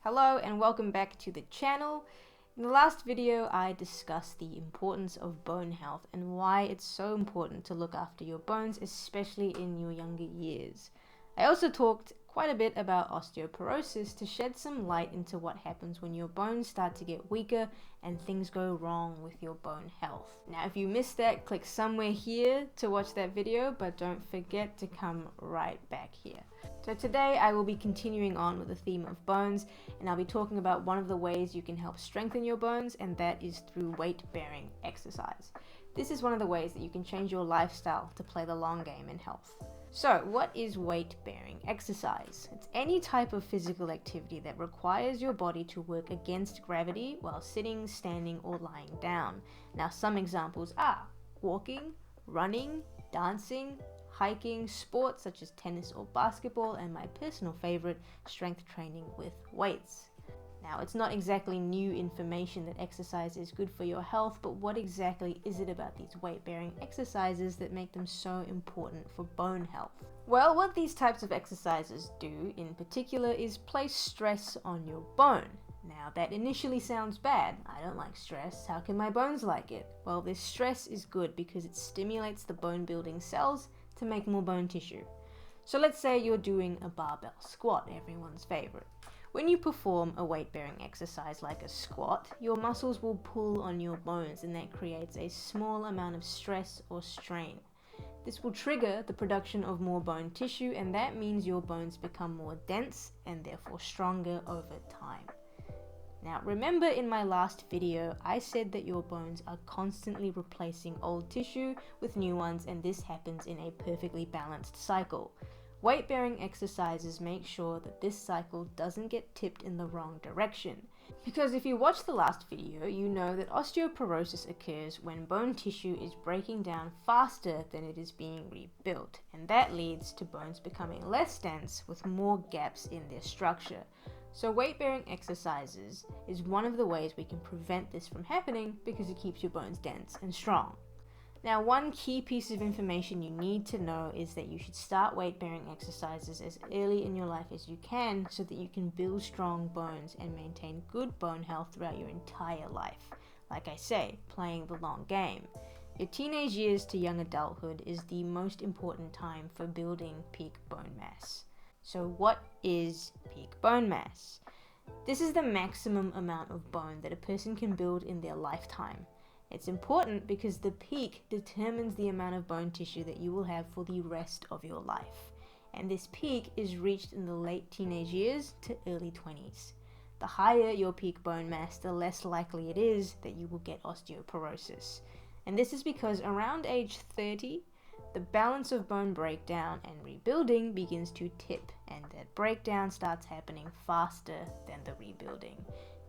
Hello and welcome back to the channel. In the last video I discussed the importance of bone health and why it's so important to look after your bones, especially in your younger years. I also talked quite a bit about osteoporosis to shed some light into what happens when your bones start to get weaker and things go wrong with your bone health. Now if you missed that, click somewhere here to watch that video, but don't forget to come right back here. So today I will be continuing on with the theme of bones, and I'll be talking about one of the ways you can help strengthen your bones, and that is through weight-bearing exercise. This is one of the ways that you can change your lifestyle to play the long game in health. So what is weight-bearing exercise? It's any type of physical activity that requires your body to work against gravity while sitting, standing, or lying down. Now some examples are walking, running, dancing, hiking, sports such as tennis or basketball, and my personal favorite, strength training with weights. Now, it's not exactly new information that exercise is good for your health, but what exactly is it about these weight-bearing exercises that make them so important for bone health? Well, what these types of exercises do in particular is place stress on your bone. Now, that initially sounds bad. I don't like stress. How can my bones like it? Well, this stress is good because it stimulates the bone-building cells to make more bone tissue. So let's say you're doing a barbell squat, everyone's favorite. When you perform a weight-bearing exercise like a squat, your muscles will pull on your bones, and that creates a small amount of stress or strain. This will trigger the production of more bone tissue, and that means your bones become more dense and therefore stronger over time. Now remember, in my last video I said that your bones are constantly replacing old tissue with new ones, and this happens in a perfectly balanced cycle. Weight-bearing exercises make sure that this cycle doesn't get tipped in the wrong direction. Because if you watched the last video, you know that osteoporosis occurs when bone tissue is breaking down faster than it is being rebuilt, and that leads to bones becoming less dense with more gaps in their structure. So weight-bearing exercises is one of the ways we can prevent this from happening because it keeps your bones dense and strong. Now, one key piece of information you need to know is that you should start weight-bearing exercises as early in your life as you can so that you can build strong bones and maintain good bone health throughout your entire life. Like I say, playing the long game. Your teenage years to young adulthood is the most important time for building peak bone mass. So what is peak bone mass? This is the maximum amount of bone that a person can build in their lifetime. It's important because the peak determines the amount of bone tissue that you will have for the rest of your life. And this peak is reached in the late teenage years to early 20s. The higher your peak bone mass, the less likely it is that you will get osteoporosis. And this is because around age 30, the balance of bone breakdown and rebuilding begins to tip, and that breakdown starts happening faster than the rebuilding.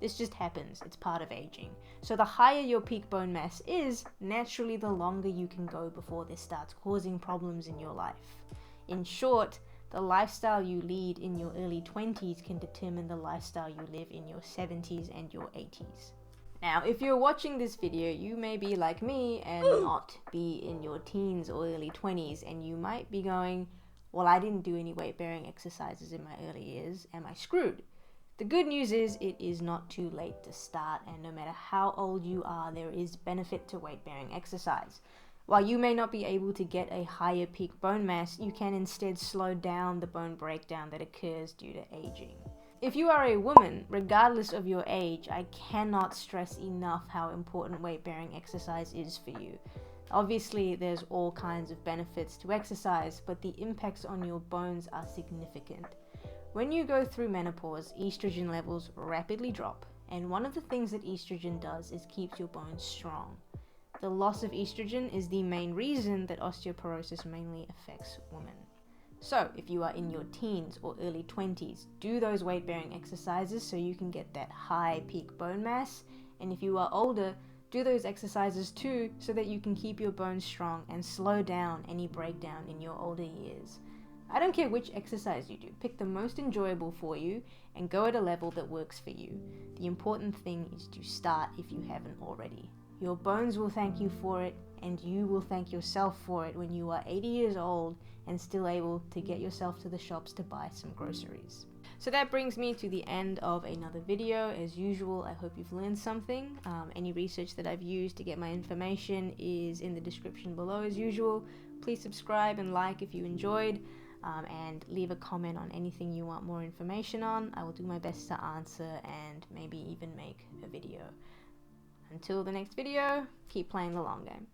This just happens, it's part of aging. So the higher your peak bone mass is, naturally the longer you can go before this starts causing problems in your life. In short, the lifestyle you lead in your early 20s can determine the lifestyle you live in your 70s and your 80s. Now, if you're watching this video, you may be like me and not be in your teens or early 20s, and you might be going, well, I didn't do any weight-bearing exercises in my early years, am I screwed? The good news is it is not too late to start, and no matter how old you are, there is benefit to weight-bearing exercise. While you may not be able to get a higher peak bone mass, you can instead slow down the bone breakdown that occurs due to aging. If you are a woman, regardless of your age, I cannot stress enough how important weight-bearing exercise is for you. Obviously, there's all kinds of benefits to exercise, but the impacts on your bones are significant. When you go through menopause, estrogen levels rapidly drop, and one of the things that estrogen does is keeps your bones strong. The loss of estrogen is the main reason that osteoporosis mainly affects women. So, if you are in your teens or early 20s, do those weight-bearing exercises so you can get that high peak bone mass, and if you are older, do those exercises too so that you can keep your bones strong and slow down any breakdown in your older years. I don't care which exercise you do, pick the most enjoyable for you and go at a level that works for you. The important thing is to start if you haven't already. Your bones will thank you for it, and you will thank yourself for it when you are 80 years old and still able to get yourself to the shops to buy some groceries. So that brings me to the end of another video. As usual, I hope you've learned something. Any research that I've used to get my information is in the description below as usual. Please subscribe and like if you enjoyed, and leave a comment on anything you want more information on. I will do my best to answer and maybe even make a video. Until the next video, keep playing the long game.